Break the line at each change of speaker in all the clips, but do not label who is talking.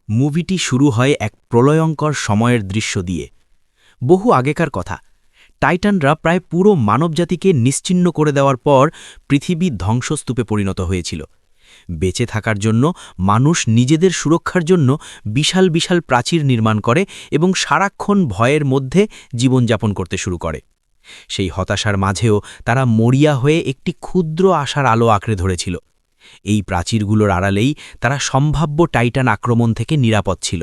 মুভিটি শুরু হয় এক প্রলয়ঙ্কর সময়ের দৃশ্য দিয়ে। বহু আগেকার কথা, টাইটানরা প্রায় পুরো মানবজাতিকে নিশ্চিহ্ন করে দেওয়ার পর পৃথিবী ধ্বংসস্তূপে পরিণত হয়েছিল। বেঁচে থাকার জন্য মানুষ নিজেদের সুরক্ষার জন্য বিশাল বিশাল প্রাচীর নির্মাণ করে এবং সারাক্ষণ ভয়ের মধ্যে জীবনযাপন করতে শুরু করে। সেই হতাশার মাঝেও তারা মরিয়া হয়ে একটি ক্ষুদ্র আশার আলো আঁকড়ে ধরেছিল। এই প্রাচীরগুলোর আড়ালেই তারা সম্ভাব্য টাইটান আক্রমণ থেকে নিরাপদ ছিল।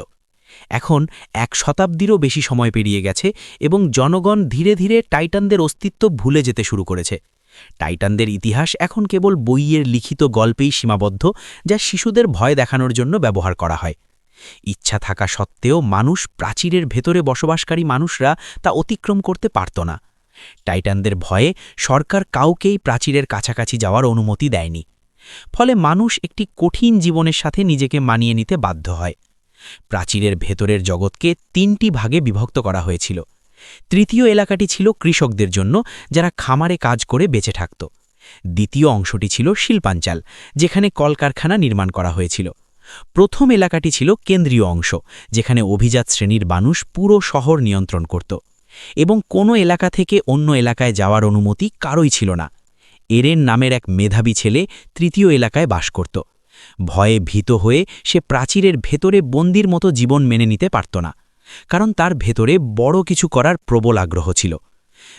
এখন ১ শতাব্দীরও বেশি সময় পেরিয়ে গেছে এবং জনগণ ধীরে ধীরে টাইটানদের অস্তিত্ব ভুলে যেতে শুরু করেছে। টাইটানদের ইতিহাস এখন কেবল বইয়ের লিখিত গল্পেই সীমাবদ্ধ, যা শিশুদের ভয় দেখানোর জন্য ব্যবহার করা হয়। ইচ্ছা থাকা সত্ত্বেও মানুষ, প্রাচীরের ভেতরে বসবাসকারী মানুষরা তা অতিক্রম করতে পারত না। টাইটানদের ভয়ে সরকার কাউকেই প্রাচীরের কাছাকাছি যাওয়ার অনুমতি দেয়নি। ফলে মানুষ একটি কঠিন জীবনের সাথে নিজেকে মানিয়ে নিতে বাধ্য হয়। প্রাচীরের ভেতরের জগৎকে ৩টি ভাগে বিভক্ত করা হয়েছিল। তৃতীয় এলাকাটি ছিল কৃষকদের জন্য, যারা খামারে কাজ করে বেঁচে থাকত। দ্বিতীয় অংশটি ছিল শিল্পাঞ্চল, যেখানে কলকারখানা নির্মাণ করা হয়েছিল। প্রথম এলাকাটি ছিল কেন্দ্রীয় অংশ, যেখানে অভিজাত শ্রেণীর মানুষ পুরো শহর নিয়ন্ত্রণ করত এবং কোনো এলাকা থেকে অন্য এলাকায় যাওয়ার অনুমতি কারোই ছিল না। এরেন নামের এক মেধাবী ছেলে তৃতীয় এলাকায় বাস করত। ভয়ে ভীত হয়ে সে প্রাচীরের ভেতরে বন্দির মতো জীবন মেনে নিতে পারত না, কারণ তার ভেতরে বড় কিছু করার প্রবল আগ্রহ ছিল।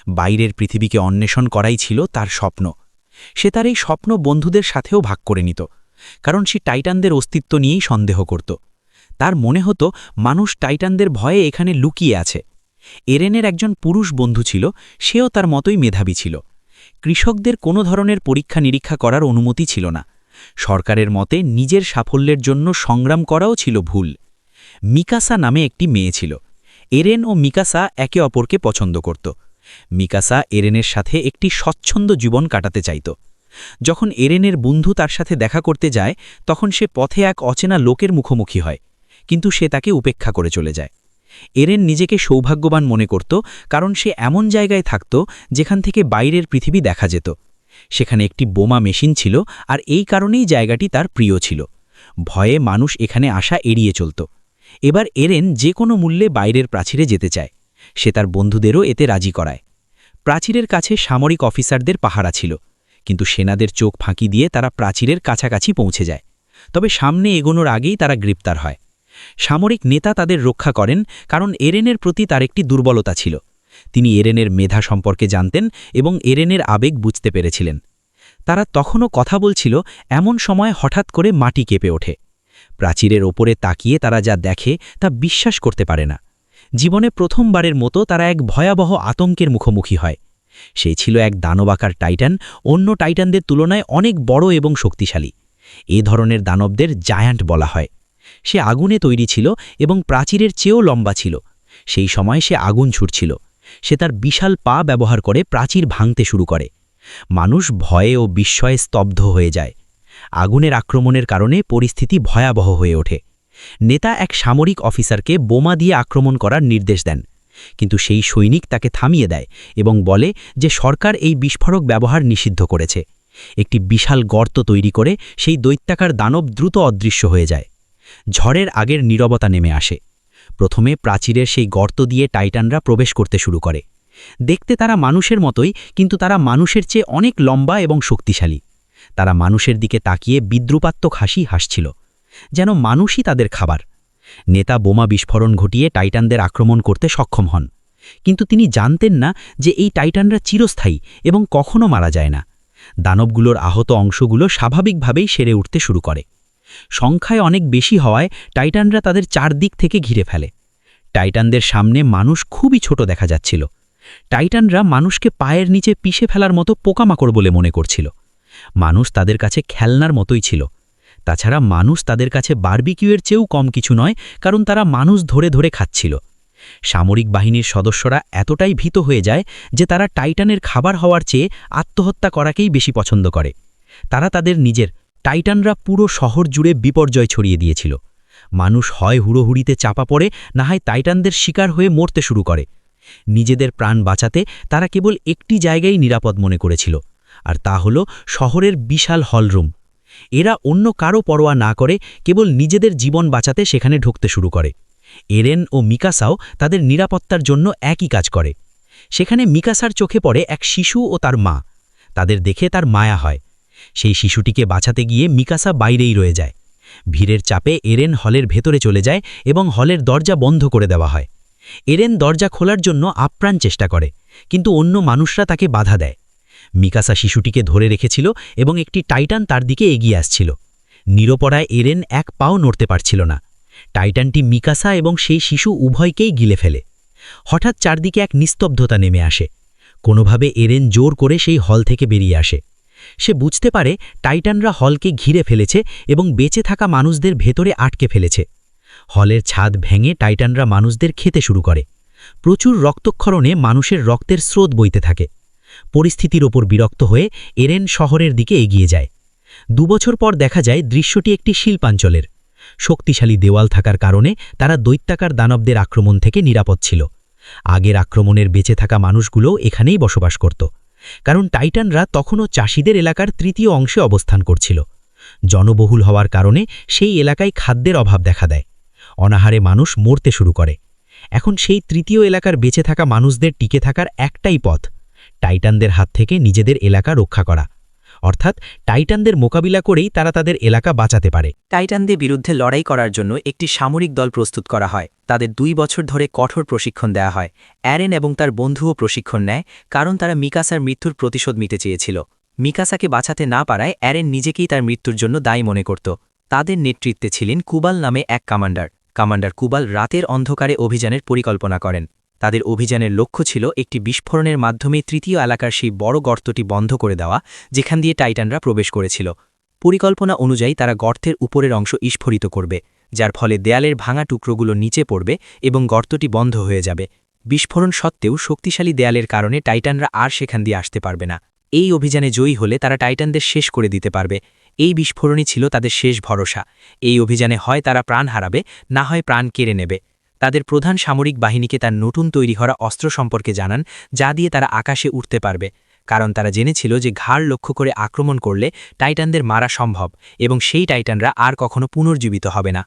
বাইরের পৃথিবীকে অন্বেষণ করাই ছিল তার স্বপ্ন। সে তার এই স্বপ্ন বন্ধুদের সাথেও ভাগ করে নিত, কারণ সে টাইটানদের অস্তিত্ব নিয়েই সন্দেহ করত। তার মনে হতো মানুষ টাইটানদের ভয়ে এখানে লুকিয়ে আছে। এরেনের একজন পুরুষ বন্ধু ছিল, সেও তার মতোই মেধাবী ছিল। কৃষকদের কোনো ধরনের পরীক্ষা নিরীক্ষা করার অনুমতি ছিল না। সরকারের মতে নিজের সাফল্যের জন্য সংগ্রাম করাও ছিল ভুল। মিকাসা নামে একটি মেয়ে ছিল। এরেন ও মিকাসা একে অপরকে পছন্দ করত। মিকাসা এরেনের সাথে একটি স্বচ্ছন্দ জীবন কাটাতে চাইত। যখন এরেনের বন্ধু তার সাথে দেখা করতে যায়, তখন সে পথে এক অচেনা লোকের মুখোমুখি হয়, কিন্তু সে তাকে উপেক্ষা করে চলে যায়। এরেন নিজেকে সৌভাগ্যবান মনে করত, কারণ সে এমন জায়গায় থাকত যেখান থেকে বাইরের পৃথিবী দেখা যেত। সেখানে একটি বোমা মেশিন ছিল, আর এই কারণেই জায়গাটি তার প্রিয় ছিল। ভয়ে মানুষ এখানে আসা এড়িয়ে চলত। এবার এরেন যে কোনো মূল্যে বাইরের প্রাচীরে যেতে চায়। সে তার বন্ধুদেরও এতে রাজি করায়। প্রাচীরের কাছে সামরিক অফিসারদের পাহারা ছিল, কিন্তু সেনাদের চোখ ফাঁকি দিয়ে তারা প্রাচীরের কাছাকাছি পৌঁছে যায়। তবে সামনে এগোনোর আগেই তারা গ্রেপ্তার হয়। সামরিক নেতা তাদের রক্ষা করেন, কারণ এরেনের প্রতি তার একটি দুর্বলতা ছিল। তিনি এরেনের মেধা সম্পর্কে জানতেন এবং এরেনের আবেগ বুঝতে পেরেছিলেন। তারা তখনও কথা বলছিল, এমন সময় হঠাৎ করে মাটি কেঁপে ওঠে। প্রাচীরের ওপরে তাকিয়ে তারা যা দেখে তা বিশ্বাস করতে পারে না। জীবনে প্রথমবারের মতো তারা এক ভয়াবহ আতঙ্কের মুখোমুখি হয়। সেই ছিল এক দানবাকার টাইটান, অন্য টাইটানদের তুলনায় অনেক বড় এবং শক্তিশালী। এ ধরনের দানবদের জায়ান্ট বলা হয়। সে আগুনে তৈরি ছিল এবং প্রাচীরের চেয়েও লম্বা ছিল। সেই সময় সে আগুন ছুটছিল। সে তার বিশাল পা ব্যবহার করে প্রাচীর ভাঙতে শুরু করে। মানুষ ভয়ে ও বিস্ময়ে স্তব্ধ হয়ে যায়। আগুনের আক্রমণের কারণে পরিস্থিতি ভয়াবহ হয়ে ওঠে। নেতা এক সামরিক অফিসারকে বোমা দিয়ে আক্রমণ করার নির্দেশ দেন, কিন্তু সেই সৈনিক তাকে থামিয়ে দেয় এবং বলে যে সরকার এই বিস্ফোরক ব্যবহার নিষিদ্ধ করেছে। একটি বিশাল গর্ত তৈরি করে সেই দৈত্যাকার দানব দ্রুত অদৃশ্য হয়ে যায়। ঝড়ের আগের নীরবতা নেমে আসে। প্রথমে প্রাচীরের সেই গর্ত দিয়ে টাইটানরা প্রবেশ করতে শুরু করে। দেখতে তারা মানুষের মতোই, কিন্তু তারা মানুষের চেয়ে অনেক লম্বা এবং শক্তিশালী। তারা মানুষের দিকে তাকিয়ে বিদ্রুপাত্মক হাসি হাসছিল, যেন মানুষই তাদের খাবার। নেতা বোমা বিস্ফোরণ ঘটিয়ে টাইটানদের আক্রমণ করতে সক্ষম হন, কিন্তু তিনি জানতেন না যে এই টাইটানরা চিরস্থায়ী এবং কখনো মারা যায় না। দানবগুলোর আহত অংশগুলো স্বাভাবিকভাবেই সেরে উঠতে শুরু করে। সংখ্যায় অনেক বেশি হওয়ায় টাইটানরা তাদের চারদিক থেকে ঘিরে ফেলে। টাইটানদের সামনে মানুষ খুবই ছোট দেখা যাচ্ছিল। টাইটানরা মানুষকে পায়ের নিচে পিষে ফেলার মতো পোকামাকড় বলে মনে করছিল। মানুষ তাদের কাছে খেলনার মতোই ছিল। তাছাড়া মানুষ তাদের কাছে বারবিকিউয়ের চেয়েও কম কিছু নয়, কারণ তারা মানুষ ধরে ধরে খাচ্ছিল। সামরিক বাহিনীর সদস্যরা এতটাই ভীত হয়ে যায় যে তারা টাইটানের খাবার হওয়ার চেয়ে আত্মহত্যা করাকেই বেশি পছন্দ করে। তারা তাদের নিজের টাইটানরা পুরো শহর জুড়ে বিপর্যয় ছড়িয়ে দিয়েছিল। মানুষ হয় হুড়োহুড়িতে চাপা পড়ে, না হয় টাইটানদের শিকার হয়ে মরতে শুরু করে। নিজেদের প্রাণ বাঁচাতে তারা কেবল একটি জায়গায় নিরাপদ মনে করেছিল, আর তা হল শহরের বিশাল হলরুম। এরা অন্য কারো পরোয়া না করে কেবল নিজেদের জীবন বাঁচাতে সেখানে ঢুকতে শুরু করে। এরেন ও মিকাসাও তাদের নিরাপত্তার জন্য একই কাজ করে। সেখানে মিকাসার চোখে পড়ে এক শিশু ও তার মা। তাদের দেখে তার মায়া হয়। সেই শিশুটিকে বাঁচাতে গিয়ে মিকাসা বাইরেই রয়ে যায়। ভিড়ের চাপে এরেন হলের ভেতরে চলে যায় এবং হলের দরজা বন্ধ করে দেওয়া হয়। এরেন দরজা খোলার জন্য আপ্রাণ চেষ্টা করে, কিন্তু অন্য মানুষরা তাকে বাধা দেয়। মিকাসা শিশুটিকে ধরে রেখেছিল এবং একটি টাইটান তার দিকে এগিয়ে আসছিল। নিরপরায় এরেন এক পাও নড়তে পারছিল না। টাইটানটি মিকাসা এবং সেই শিশু উভয়কেই গিলে ফেলে। হঠাৎ চারদিকে এক নিস্তব্ধতা নেমে আসে। কোনোভাবে এরেন জোর করে সেই হল থেকে বেরিয়ে আসে। সে বুঝতে পারে টাইটানরা হলকে ঘিরে ফেলেছে এবং বেঁচে থাকা মানুষদের ভেতরে আটকে ফেলেছে। হলের ছাদ ভেঙে টাইটানরা মানুষদের খেতে শুরু করে। প্রচুর রক্তক্ষরণে মানুষের রক্তের স্রোত বইতে থাকে। পরিস্থিতির ওপর বিরক্ত হয়ে এরেন শহরের দিকে এগিয়ে যায়। 2 বছর পর দেখা যায় দৃশ্যটি একটি শিল্পাঞ্চলের। শক্তিশালী দেওয়াল থাকার কারণে তারা দৈত্যাকার দানবদের আক্রমণ থেকে নিরাপদ ছিল। আগের আক্রমণের বেঁচে থাকা মানুষগুলো এখানেই বসবাস করত, কারণ টাইটানরা তখনও চাষিদের এলাকার তৃতীয় অংশে অবস্থান করছিল। জনবহুল হওয়ার কারণে সেই এলাকায় খাদ্যের অভাব দেখা দেয়। অনাহারে মানুষ মরতে শুরু করে। এখন সেই তৃতীয় এলাকার বেঁচে থাকা মানুষদের টিকে থাকার একটাই পথ, টাইটানদের হাত থেকে নিজেদের এলাকা রক্ষা করা। অর্থাৎ টাইটানদের মোকাবিলা করেই তারা তাদের এলাকা বাঁচাতে পারে।
টাইটানদের বিরুদ্ধে লড়াই করার জন্য একটি সামরিক দল প্রস্তুত করা হয়। তাদের 2 বছর ধরে কঠোর প্রশিক্ষণ দেওয়া হয়। অ্যারেন এবং তার বন্ধুও প্রশিক্ষণ নেয়, কারণ তারা মিকাসার মৃত্যুর প্রতিশোধ নিতে চেয়েছিল। মিকাসাকে বাঁচাতে না পারায় অ্যারেন নিজেকেই তার মৃত্যুর জন্য দায়ী মনে করত। তাদের নেতৃত্বে ছিলেন কুবাল নামে এক কমান্ডার কুবাল রাতের অন্ধকারে অভিযানের পরিকল্পনা করেন। তাদের অভিযানের লক্ষ্য ছিল একটি বিস্ফোরণের মাধ্যমে তৃতীয় এলাকার সেই বড় গর্তটি বন্ধ করে দেওয়া, যেখান দিয়ে টাইটানরা প্রবেশ করেছিল। পরিকল্পনা অনুযায়ী তারা গর্তের উপরের অংশ স্ফোরিত করবে, যার ফলে দেয়ালের ভাঙা টুকরোগুলো নিচে পড়বে এবং গর্তটি বন্ধ হয়ে যাবে। বিস্ফোরণ সত্ত্বেও শক্তিশালী দেয়ালের কারণে টাইটানরা আর সেখান দিয়ে আসতে পারবে না। এই অভিযানে জয়ী হলে তারা টাইটানদের শেষ করে দিতে পারবে। এই বিস্ফোরণই ছিল তাদের শেষ ভরসা। এই অভিযানে হয় তারা প্রাণ হারাবে, না হয় প্রাণ কেড়ে নেবে। তাদের প্রধান সামরিক বাহিনীকে তার নতুন তৈরি করা অস্ত্র সম্পর্কে জানান, যা দিয়ে তারা আকাশে উঠতে পারবে, কারণ তারা জেনেছিল যে ঘাড় লক্ষ্য করে আক্রমণ করলে টাইটানদের মারা সম্ভব এবং সেই টাইটানরা আর কখনো পুনর্জীবিত হবে না।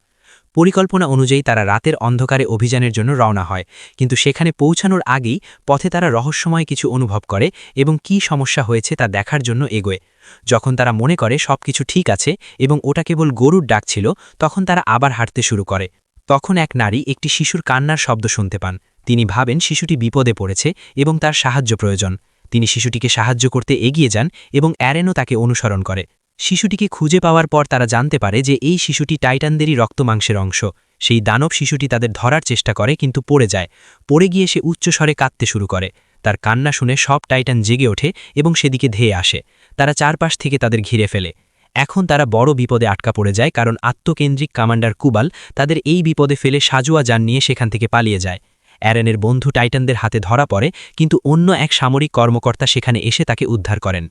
পরিকল্পনা অনুযায়ী তারা রাতের অন্ধকারে অভিযানের জন্য রওনা হয়, কিন্তু সেখানে পৌঁছানোর আগেই পথে তারা রহস্যময় কিছু অনুভব করে এবং কী সমস্যা হয়েছে তা দেখার জন্য এগোয়। যখন তারা মনে করে সবকিছু ঠিক আছে এবং ওটা কেবল গরুর ডাক ছিল, তখন তারা আবার হাঁটতে শুরু করে। তখন এক নারী একটি শিশুর কান্নার শব্দ শুনতে পান। তিনি ভাবেন শিশুটি বিপদে পড়েছে এবং তার সাহায্য প্রয়োজন। তিনি শিশুটিকে সাহায্য করতে এগিয়ে যান এবং অ্যারেনও তাকে অনুসরণ করে। শিশুটিকে খুঁজে পাওয়ার পর তারা জানতে পারে যে এই শিশুটি টাইটানদেরই রক্তমাংসের অংশ। সেই দানব শিশুটি তাদের ধরার চেষ্টা করে, কিন্তু পড়ে যায়। পড়ে গিয়ে সে উচ্চস্বরে কাঁদতে শুরু করে। তার কান্না শুনে সব টাইটান জেগে ওঠে এবং সেদিকে ধেয়ে আসে। তারা চারপাশ থেকে তাদের ঘিরে ফেলে। এখন তারা বড় বিপদে আটকা পড়ে যায়, কারণ আত্মকেন্দ্রিক কমান্ডার কুবাল তাদের এই বিপদে ফেলে সাজোয়া যান নিয়ে সেখান থেকে পালিয়ে যায়। অ্যারেনের বন্ধু টাইটানদের হাতে ধরা পড়ে, কিন্তু অন্য এক সামরিক কর্মকর্তা সেখানে এসে তাকে উদ্ধার করেন।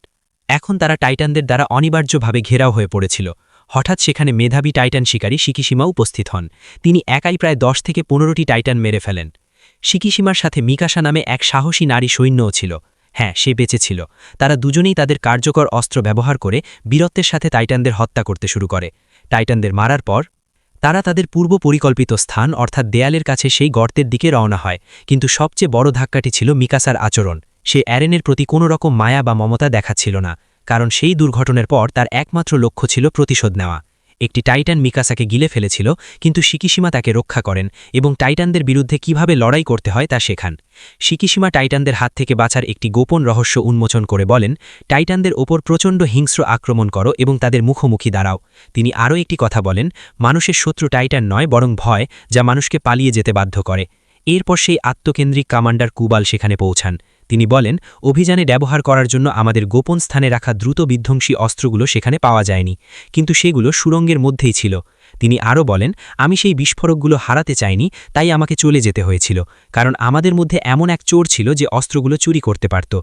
এখন তারা টাইটানদের দ্বারা অনিবার্যভাবে ঘেরাও হয়ে পড়েছিল। হঠাৎ সেখানে মেধাবী টাইটান শিকারী শিকিশিমা উপস্থিত হন। তিনি একাই প্রায় 10 থেকে 15টি টাইটান মেরে ফেলেন। শিকিশিমার সাথে মিকাসা নামে এক সাহসী নারী সৈন্যও ছিল। হ্যাঁ, সে বেঁচে ছিল। তারা দুজনেই তাদের কার্যকর অস্ত্র ব্যবহার করে বীরত্বের সাথে টাইটানদের হত্যা করতে শুরু করে। টাইটানদের মারার পর তারা তাদের পূর্ব পরিকল্পিত স্থান অর্থাৎ দেয়ালের কাছে সেই গর্তের দিকে রওনা হয়। কিন্তু সবচেয়ে বড় ধাক্কাটি ছিল মিকাসার আচরণ। সে অ্যারেনের প্রতি কোনো রকম মায়া বা মমতা দেখাচ্ছিল না, কারণ সেই দুর্ঘটনার পর তার একমাত্র লক্ষ্য ছিল প্রতিশোধ নেওয়া। একটি টাইটান মিকাসাকে গিলে ফেলেছিল, কিন্তু শিকিশিমা তাকে রক্ষা করেন এবং টাইটানদের বিরুদ্ধে কিভাবে লড়াই করতে হয় তা শেখান। শিকিশিমা টাইটানদের হাত থেকে বাঁচার একটি গোপন রহস্য উন্মোচন করে বলেন, টাইটানদের ওপর প্রচণ্ড হিংস্র আক্রমণ করো এবং তাদের মুখোমুখি দাঁড়াও। তিনি আরও একটি কথা বলেন, মানুষের শত্রু টাইটান নয়, বরং ভয়, যা মানুষকে পালিয়ে যেতে বাধ্য করে। এরপর সেই আত্মকেন্দ্রিক কমান্ডার কুবাল সেখানে পৌঁছান। তিনি বলেন, অভিযানে ব্যবহার করার জন্য আমাদের গোপন স্থানে রাখা দ্রুত বিধ্বংসী অস্ত্রগুলো সেখানে পাওয়া যায়নি, কিন্তু সেগুলো সুড়ঙ্গের মধ্যেই ছিল। তিনি আরও বলেন, আমি সেই বিস্ফোরকগুলো হারাতে চাইনি, তাই আমাকে চলে যেতে হয়েছিল, কারণ আমাদের মধ্যে এমন এক চোর ছিল যে অস্ত্রগুলো চুরি করতে পারত।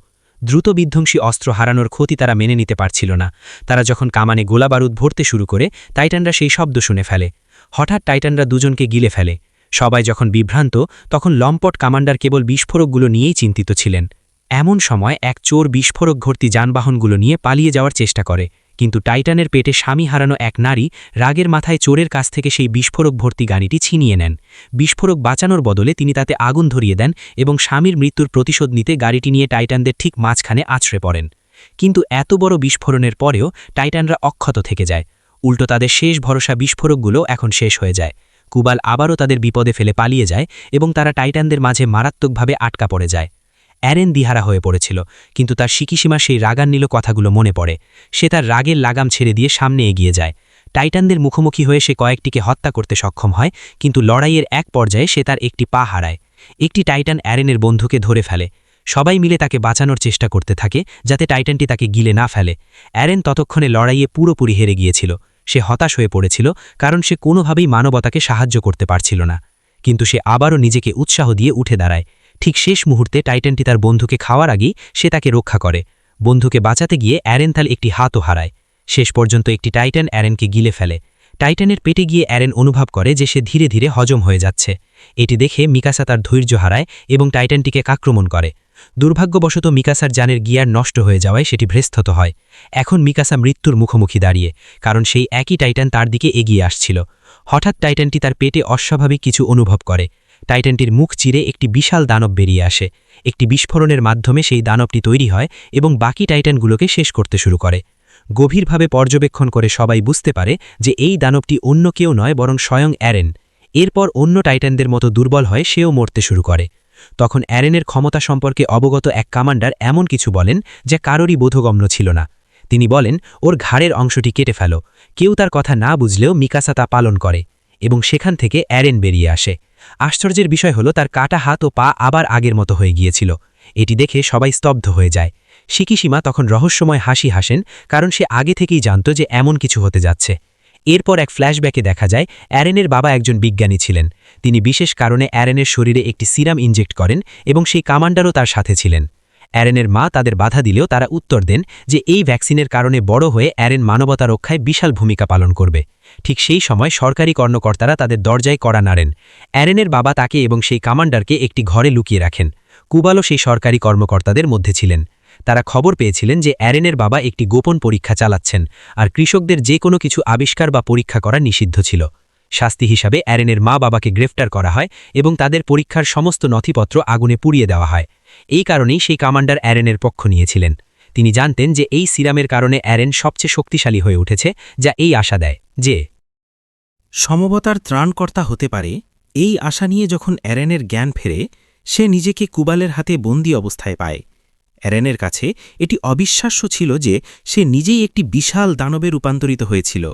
দ্রুত বিধ্বংসী অস্ত্র হারানোর ক্ষতি তারা মেনে নিতে পারছিল না। তারা যখন কামানে গোলাবারুদ ভরতে শুরু করে, টাইটানরা সেই শব্দ শুনে ফেলে। হঠাৎ টাইটানরা দুজনকে গিলে ফেলে। সবাই যখন বিভ্রান্ত, তখন লম্পট কমান্ডার কেবল বিস্ফোরকগুলো নিয়েই চিন্তিত ছিলেন। এমন সময় এক চোর বিস্ফোরক ভর্তি যানবাহনগুলো নিয়ে পালিয়ে যাওয়ার চেষ্টা করে, কিন্তু টাইটানের পেটে স্বামী হারানো এক নারী রাগের মাথায় চোরের কাছ থেকে সেই বিস্ফোরক ভর্তি গাড়িটি ছিনিয়ে নেন। বিস্ফোরক বাঁচানোর বদলে তিনি তাতে আগুন ধরিয়ে দেন এবং স্বামীর মৃত্যুর প্রতিশোধ নিতে গাড়িটি নিয়ে টাইটানদের ঠিক মাঝখানে আছড়ে পড়েন। কিন্তু এত বড় বিস্ফোরণের পরেও টাইটানরা অক্ষত থেকে যায়। উল্টো তাদের শেষ ভরসা বিস্ফোরকগুলো এখন শেষ হয়ে যায়। কুবাল আবারও তাদের বিপদে ফেলে পালিয়ে যায় এবং তারা টাইটানদের মাঝে মারাত্মকভাবে আটকা পড়ে যায়। অ্যারেন দিহারা হয়ে পড়েছিল, কিন্তু তার শিকিসীমা সেই রাগান্বিত কথাগুলো মনে পড়ে। সে তার রাগের লাগাম ছেড়ে দিয়ে সামনে এগিয়ে যায়। টাইটানদের মুখোমুখি হয়ে সে কয়েকটিকে হত্যা করতে সক্ষম হয়, কিন্তু লড়াইয়ের এক পর্যায়ে সে তার একটি পা হারায়। একটি টাইটান অ্যারেনের বন্ধুকে ধরে ফেলে। সবাই মিলে তাকে বাঁচানোর চেষ্টা করতে থাকে যাতে টাইটানটি তাকে গিলে না ফেলে। অ্যারেন ততক্ষণে লড়াইয়ে পুরোপুরি হেরে গিয়েছিল। সে হতাশ হয়ে পড়েছিল, কারণ সে কোনোভাবেই মানবতাকে সাহায্য করতে পারছিল না। কিন্তু সে আবারও নিজেকে উৎসাহ দিয়ে উঠে দাঁড়ায়। ঠিক শেষ মুহূর্তে টাইটানটি তার বন্ধুকে খাওয়ার আগেই সে তাকে রক্ষা করে। বন্ধুকে বাঁচাতে গিয়ে অ্যারেন তার একটি হাতও হারায়। শেষ পর্যন্ত একটি টাইটান অ্যারেনকে গিলে ফেলে। টাইটানের পেটে গিয়ে অ্যারেন অনুভব করে যে সে ধীরে ধীরে হজম হয়ে যাচ্ছে। এটি দেখে মিকাসা তার ধৈর্য হারায় এবং টাইটানটিকে আক্রমণ করে। দুর্ভাগ্যবশত মিকাসার যানের গিয়ার নষ্ট হয়ে যাওয়ায় সেটি ভ্রেস্থত হয়। এখন মিকাসা মৃত্যুর মুখোমুখি দাঁড়িয়ে, কারণ সেই একই টাইটান তার দিকে এগিয়ে আসছিল। হঠাৎ টাইটানটি তার পেটে অস্বাভাবিক কিছু অনুভব করে। টাইটানটির মুখ চিরে একটি বিশাল দানব বেরিয়ে আসে। একটি বিস্ফোরণের মাধ্যমে সেই দানবটি তৈরি হয় এবং বাকি টাইটানগুলোকে শেষ করতে শুরু করে। গভীরভাবে পর্যবেক্ষণ করে সবাই বুঝতে পারে যে এই দানবটি অন্য কেউ নয়, বরং স্বয়ং অ্যারেন। এরপর অন্য টাইটানদের মতো দুর্বল হয়ে সেও মরতে শুরু করে। তখন অ্যারেনের ক্ষমতা সম্পর্কে অবগত এক কমান্ডার এমন কিছু বলেন যা কারোরই বোধগম্য ছিল না। তিনি বলেন, ওর ঘাড়ের অংশটি কেটে ফেলো। কেউ তার কথা না বুঝলেও মিকাসা তা পালন করে এবং সেখান থেকে অ্যারেন বেরিয়ে আসে। আশ্চর্যের বিষয় হলো তার কাটা হাত ও পা আবার আগের মতো হয়ে গিয়েছিল। এটি দেখে সবাই স্তব্ধ হয়ে যায়। শিকিসীমা তখন রহস্যময় হাসি হাসেন, কারণ সে আগে থেকেই জানত যে এমন কিছু হতে যাচ্ছে। এরপর এক ফ্ল্যাশব্যাকে দেখা যায় অ্যারেনের বাবা একজন বিজ্ঞানী ছিলেন। তিনি বিশেষ কারণে অ্যারেনের শরীরে একটি সিরাম ইনজেক্ট করেন এবং সেই কমান্ডারও তার সাথে ছিলেন। অ্যারেনের মা তাদের বাধা দিলেও তারা উত্তর দেন যে এই ভ্যাকসিনের কারণে বড় হয়ে অ্যারেন মানবতা রক্ষায় বিশাল ভূমিকা পালন করবে। ঠিক সেই সময় সরকারি কর্মকর্তারা তাদের দরজায় কড়া নাড়েন। অ্যারেনের বাবা তাকে এবং সেই কমান্ডারকে একটি ঘরে লুকিয়ে রাখেন। কুবালও সেই সরকারি কর্মকর্তাদের মধ্যে ছিলেন। তারা খবর পেয়েছিলেন যে অ্যারেনের বাবা একটি গোপন পরীক্ষা চালাচ্ছেন, আর কৃষকদের যে কোনো কিছু আবিষ্কার বা পরীক্ষা করা নিষিদ্ধ ছিল। শাস্তি হিসাবে অ্যারেনের মা বাবাকে গ্রেফতার করা হয় এবং তাদের পরীক্ষার সমস্ত নথিপত্র আগুনে পুড়িয়ে দেওয়া হয়। এই কারণেই সেই কমান্ডার অ্যারেনের পক্ষ নিয়েছিলেন। তিনি জানতেন যে এই সিরামের কারণে অ্যারেন সবচেয়ে শক্তিশালী হয়ে উঠেছে, যা এই আশা দেয় যে
সমবতার ত্রাণকর্তা হতে পারে। এই আশা নিয়ে যখন অ্যারেনের জ্ঞান ফেরে, সে নিজেকে কুবালের হাতে বন্দী অবস্থায় পায়। অ্যারেনের কাছে এটি অবিশ্বাস্য ছিল যে সে নিজেই একটি বিশাল দানবে রূপান্তরিত হয়েছিল।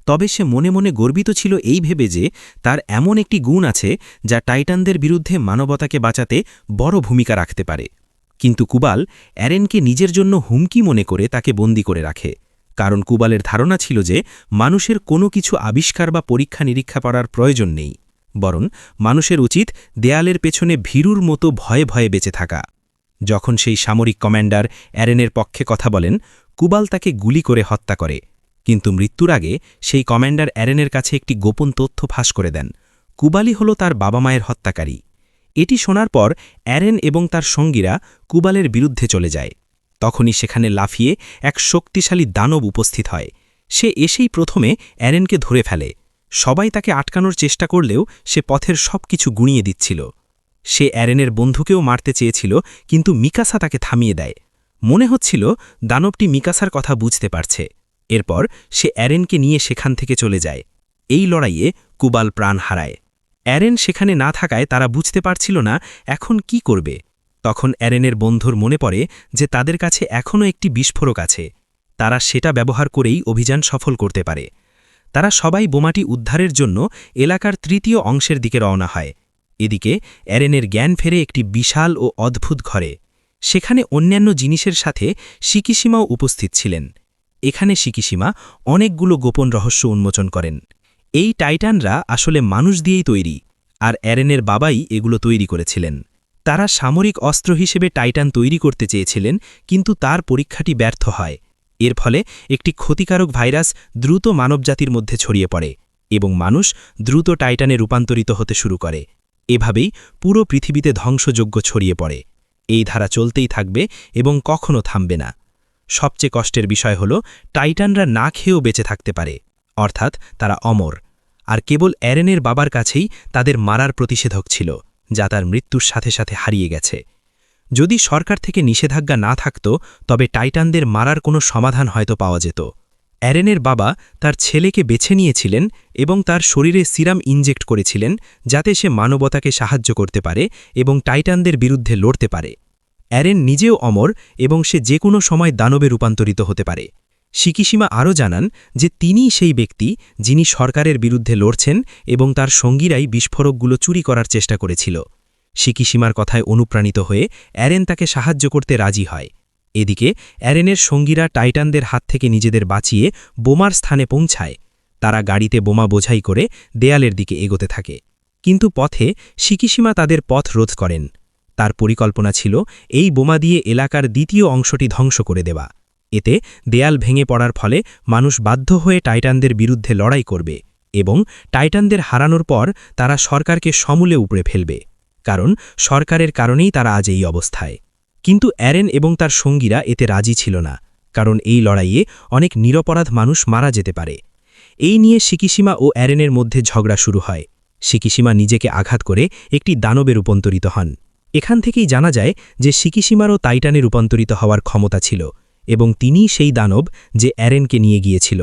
তবে সে মনে মনে গর্বিত ছিল এই ভেবে যে তার এমন একটি গুণ আছে যা টাইটানদের বিরুদ্ধে মানবতাকে বাঁচাতে বড় ভূমিকা রাখতে পারে। কিন্তু কুবাল অ্যারেনকে নিজের জন্য হুমকি মনে করে তাকে বন্দী করে রাখে, কারণ কুবালের ধারণা ছিল যে মানুষের কোনো কিছু আবিষ্কার বা পরীক্ষা নিরীক্ষা করার প্রয়োজন নেই, বরং মানুষের উচিত দেয়ালের পেছনে ভীরুর মতো ভয়ে ভয়ে বেঁচে থাকা। যখন সেই সামরিক কমান্ডার অ্যারেনের পক্ষে কথা বলেন, কুবাল তাকে গুলি করে হত্যা করে। কিন্তু মৃত্যুর আগে সেই কমান্ডার অ্যারেনের কাছে একটি গোপন তথ্য ফাঁস করে দেন। কুবালই হল তার বাবা মায়ের হত্যাকারী। এটি শোনার পর অ্যারেন এবং তার সঙ্গীরা কুবালের বিরুদ্ধে চলে যায়। তখনই সেখানে লাফিয়ে এক শক্তিশালী দানব উপস্থিত হয়। সে এসেই প্রথমে অ্যারেনকে ধরে ফেলে। সবাই তাকে আটকানোর চেষ্টা করলেও সে পথের সবকিছু গুঁড়িয়ে দিচ্ছিল। সে অ্যারেনের বন্ধুকেও মারতে চেয়েছিল, কিন্তু মিকাসা তাকে থামিয়ে দেয়। মনে হচ্ছিল দানবটি মিকাসার কথা বুঝতে পারছে। এরপর সে অ্যারেনকে নিয়ে সেখান থেকে চলে যায়। এই লড়াইয়ে কুবাল প্রাণ হারায়। অ্যারেন সেখানে না থাকায় তারা বুঝতে পারছিল না এখন কি করবে। তখন অ্যারেনের বন্ধুর মনে পড়ে যে তাদের কাছে এখনও একটি বিস্ফোরক আছে। তারা সেটা ব্যবহার করেই অভিযান সফল করতে পারে। তারা সবাই বোমাটি উদ্ধারের জন্য এলাকার তৃতীয় অংশের দিকে রওনা হয়। এদিকে অ্যারেনের জ্ঞান ফেরে একটি বিশাল ও অদ্ভুত ঘরে। সেখানে অন্যান্য জিনিসের সাথে শিকিসীমাও উপস্থিত ছিলেন। এখানে শিকিসীমা অনেকগুলো গোপন রহস্য উন্মোচন করেন। এই টাইটানরা আসলে মানুষ দিয়েই তৈরি, আর অ্যারেনের বাবাই এগুলো তৈরি করেছিলেন। তারা সামরিক অস্ত্র হিসেবে টাইটান তৈরি করতে চেয়েছিলেন, কিন্তু তার পরীক্ষাটি ব্যর্থ হয়। এর ফলে একটি ক্ষতিকারক ভাইরাস দ্রুত মানবজাতির মধ্যে ছড়িয়ে পড়ে এবং মানুষ দ্রুত টাইটানে রূপান্তরিত হতে শুরু করে। এভাবেই পুরো পৃথিবীতে ধ্বংসযজ্ঞ ছড়িয়ে পড়ে। এই ধারা চলতেই থাকবে এবং কখনো থামবে না। সবচেয়ে কষ্টের বিষয় হল টাইটানরা না খেয়েও বেঁচে থাকতে পারে, অর্থাৎ তারা অমর। আর কেবল অ্যারেনের বাবার কাছেই তাদের মারার প্রতিষেধক ছিল, যা তার মৃত্যুর সাথে সাথে হারিয়ে গেছে। যদি সরকার থেকে নিষেধাজ্ঞা না থাকত, তবে টাইটানদের মারার কোনো সমাধান হয়তো পাওয়া যেত। অ্যারেনের বাবা তার ছেলেকে বেছে নিয়েছিলেন এবং তার শরীরে সিরাম ইনজেক্ট করেছিলেন, যাতে সে মানবতাকে সাহায্য করতে পারে এবং টাইটানদের বিরুদ্ধে লড়তে পারে। অ্যারেন নিজেও অমর এবং সে যে কোনো সময় দানবে রূপান্তরিত হতে পারে। শিকিশিমা আরও জানান যে তিনিই সেই ব্যক্তি যিনি সরকারের বিরুদ্ধে লড়ছেন এবং তার সঙ্গীরাই বিস্ফোরকগুলো চুরি করার চেষ্টা করেছিল। শিকিশিমার কথায় অনুপ্রাণিত হয়ে অ্যারেন তাকে সাহায্য করতে রাজি হয়। এদিকে অ্যারেনের সঙ্গীরা টাইটানদের হাত থেকে নিজেদের বাঁচিয়ে বোমার স্থানে পৌঁছায়। তারা গাড়িতে বোমা বোঝাই করে দেয়ালের দিকে এগোতে থাকে, কিন্তু পথে শিকিশিমা তাদের পথ রোধ করেন। তার পরিকল্পনা ছিল এই বোমা দিয়ে এলাকার দ্বিতীয় অংশটি ধ্বংস করে দেওয়া। এতে দেয়াল ভেঙে পড়ার ফলে মানুষ বাধ্য হয়ে টাইটানদের বিরুদ্ধে লড়াই করবে এবং টাইটানদের হারানোর পর তারা সরকারকে সমূলে উপড়ে ফেলবে, কারণ সরকারের কারণেই তারা আজ এই অবস্থায়। কিন্তু অ্যারেন এবং তার সঙ্গীরা এতে রাজি ছিল না, কারণ এই লড়াইয়ে অনেক নিরপরাধ মানুষ মারা যেতে পারে। এই নিয়ে শিকিশিমা ও অ্যারেনের মধ্যে ঝগড়া শুরু হয়। শিকিশিমা নিজেকে আঘাত করে একটি দানবে রূপান্তরিত হন। এখান থেকেই জানা যায় যে শিকিশিমারও টাইটানে রূপান্তরিত হওয়ার ক্ষমতা ছিল এবং তিনিই সেই দানব যে অ্যারেনকে নিয়ে গিয়েছিল।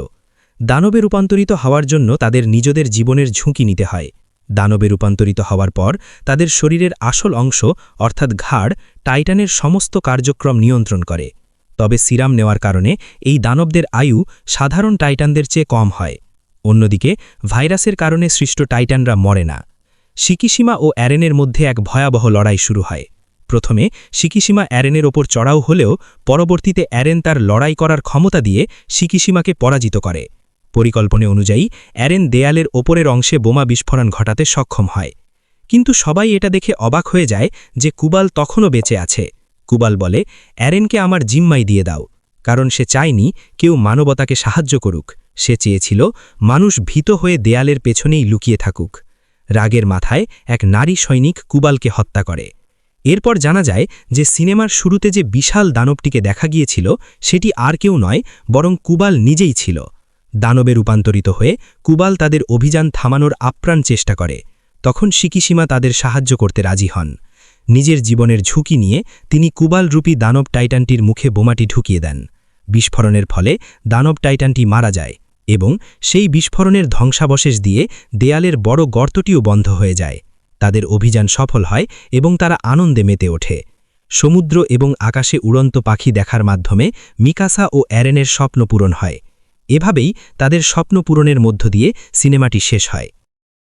দানবে রূপান্তরিত হওয়ার জন্য তাদের নিজেদের জীবনের ঝুঁকি নিতে হয়। দানবে রূপান্তরিত হওয়ার পর তাদের শরীরের আসল অংশ অর্থাৎ ঘাড় টাইটানের সমস্ত কার্যক্রম নিয়ন্ত্রণ করে। তবে সিরাম নেওয়ার কারণে এই দানবদের আয়ু সাধারণ টাইটানদের চেয়ে কম হয়। অন্যদিকে ভাইরাসের কারণে সৃষ্ট টাইটানরা মরে না। শিকিশিমা ও অ্যারেনের মধ্যে এক ভয়াবহ লড়াই শুরু হয়। প্রথমে শিকিশিমা অ্যারেনের ওপর চড়াও হলেও পরবর্তীতে অ্যারেন তার লড়াই করার ক্ষমতা দিয়ে শিকিশিমাকে পরাজিত করে। পরিকল্পনা অনুযায়ী অ্যারেন দেয়ালের ওপরের অংশে বোমা বিস্ফোরণ ঘটাতে সক্ষম হয়। কিন্তু সবাই এটা দেখে অবাক হয়ে যায় যে কুবাল তখনও বেঁচে আছে। কুবাল বলে, অ্যারেনকে আমার জিম্মাই দিয়ে দাও, কারণ সে চায়নি কেউ মানবতাকে সাহায্য করুক। সে চেয়েছিল মানুষ ভীত হয়ে দেয়ালের পেছনেই লুকিয়ে থাকুক। রাগের মাথায় এক নারী সৈনিক কুবালকে হত্যা করে। এরপর জানা যায় যে সিনেমার শুরুতে যে বিশাল দানবটিকে দেখা গিয়েছিল সেটি আর কেউ নয়, বরং কুবাল নিজেই ছিল। দানবে রূপান্তরিত হয়ে কুবাল তাদের অভিযান থামানোর আপ্রাণ চেষ্টা করে। তখন শিকিশিমা তাদের সাহায্য করতে রাজি হন। নিজের জীবনের ঝুঁকি নিয়ে তিনি কুবালরূপী দানব টাইটানটির মুখে বোমাটি ঢুকিয়ে দেন। বিস্ফোরণের ফলে দানব টাইটানটি মারা যায় এবং সেই বিস্ফোরণের ধ্বংসাবশেষ দিয়ে দেয়ালের বড় গর্তটিও বন্ধ হয়ে যায়। তাদের অভিযান সফল হয় এবং তারা আনন্দে মেতে ওঠে। সমুদ্র এবং আকাশে উড়ন্ত পাখি দেখার মাধ্যমে মিকাসা ও অ্যারেনের স্বপ্ন পূরণ হয়। এভাবেই তাদের স্বপ্ন পূরণের মধ্য দিয়ে সিনেমাটি শেষ হয়।